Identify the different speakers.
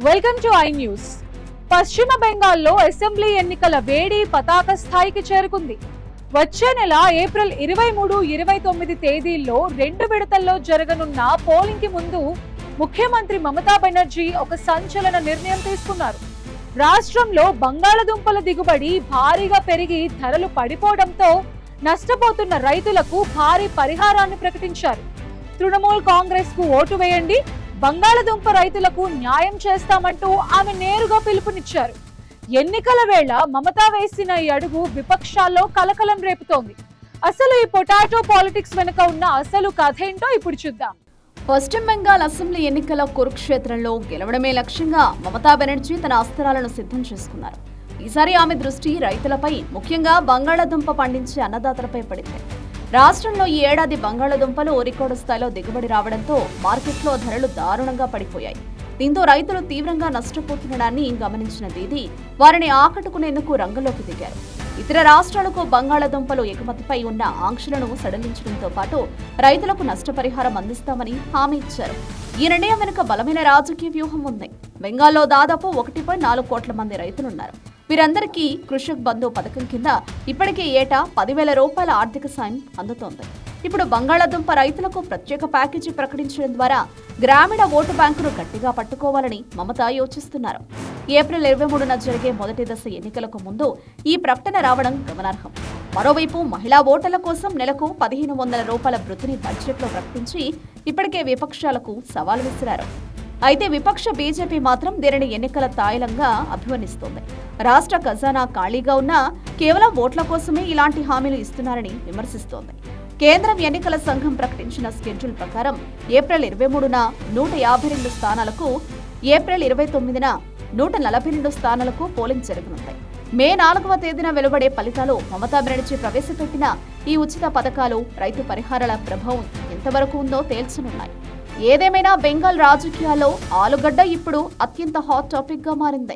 Speaker 1: Welcome to I news. పశ్చిమ బెంగాల్లో assembly ఎన్నికల వేడి పతాక స్థాయికి చేరుకుంది. వచ్చే నెల ఏప్రిల్ 23, 29 తేదీల్లో 2 విడతల్లో జరగనున్న పోలింగ్ కి ముందు ముఖ్యమంత్రి మమతా బెనర్జీ ఒక సంచలన నిర్ణయం తీసుకున్నారు. రాష్ట్రంలో బంగాళదుంపల దిగుబడి భారీగా పెరిగి ధరలు పడిపోవడంతో నష్టపోతున్న రైతులకు భారీ పరిహారాన్ని ప్రకటించారు. తృణమూల్ కాంగ్రెస్ కు ఓటు వేయండి, బంగాళదుంప రైతులకు న్యాయం చేస్తామంటూ ఆమె నేరుగా పిలుపునిచ్చారు. ఎన్నికల వేళ మమతా వేసిన ఈ అడుగు విపక్షాల్లో కలకలం రేపుతోంది. అసలు ఈ పొటాటో పాలిటిక్స్ వెనుక ఉన్న అసలు కథ ఏంటో ఇప్పుడు చూద్దాం.
Speaker 2: పశ్చిమ బెంగాల్ అసెంబ్లీ ఎన్నికల కురుక్షేత్రంలో గెలవడమే లక్ష్యంగా మమతా బెనర్జీ తన అస్త్రాలను సిద్ధం చేసుకున్నారు. ఈసారి ఆమె దృష్టి రైతులపై, ముఖ్యంగా బంగాళాదుంప పండించే అన్నదాతలపై పడింది. రాష్ట్రంలో ఈ ఏడాది బంగాళాదుంపలు రికార్డు స్థాయిలో దిగుబడి రావడంతో మార్కెట్లో ధరలు దారుణంగా పడిపోయాయి. దీంతో రైతులు తీవ్రంగా నష్టపోతుండడాన్ని గమనించిన దీదీ వారిని ఆకట్టుకునేందుకు రంగంలోకి దిగారు. ఇతర రాష్ట్రాలకు బంగాళాదుంపలు ఎగుమతిపై ఉన్న ఆంక్షలను సడలించడంతో పాటు రైతులకు నష్టపరిహారం అందిస్తామని హామీ ఇచ్చారు. ఈ నిర్ణయం వెనుక బలమైన రాజకీయ వ్యూహం ఉంది. బెంగాల్లో దాదాపు 1.4 కోట్ల మంది రైతులున్నారు. వీరందరికీ కృషక్ బంధు పథకం కింద ఇప్పటికే ఏటా 10,000 రూపాయల ఆర్థిక సాయం అందుతోంది. ఇప్పుడు బంగాళాదుంప రైతులకు ప్రత్యేక ప్యాకేజీ ప్రకటించడం ద్వారా గ్రామీణ ఓటు బ్యాంకును గట్టిగా పట్టుకోవాలని మమతా యోచిస్తున్నారు. ఏప్రిల్ 23న జరిగే మొదటి దశ ఎన్నికలకు ముందు ఈ ప్రకటన రావడం గమనార్హం. మరోవైపు మహిళా ఓటర్ల కోసం నెలకు 1,500 రూపాయల వృత్తిని బడ్జెట్లో ప్రకటించి ఇప్పటికే విపక్షాలకు సవాల్ విసిరారు. అయితే విపక్ష బీజేపీ మాత్రం దీనిని ఎన్నికల తాయిలంగా అభివర్ణిస్తోంది. రాష్ట్ర ఖజానా ఖాళీగా ఉన్నా కేవలం ఓట్ల కోసమే ఇలాంటి హామీలు ఇస్తున్నారని విమర్శిస్తోంది. కేంద్రం ఎన్నికల సంఘం ప్రకటించిన స్కెడ్యూల్ ప్రకారం ఏప్రిల్ 23న 152 స్థానాలకు, ఏప్రిల్ 29న 142 స్థానాలకు పోలింగ్ జరగనుంది. మే 4వ తేదీన వెలువడే ఫలితాలు మమతా బెనర్జీ ప్రవేశపెట్టిన ఈ ఉచిత పథకాలు, రైతు పరిహారాల ప్రభావం ఎంతవరకు ఉందో తేల్చనున్నాయి. ఏదేమైనా బెంగాల్ రాజకీయాల్లో ఆలుగడ్డ ఇప్పుడు అత్యంత హాట్ టాపిక్ గా మారింది.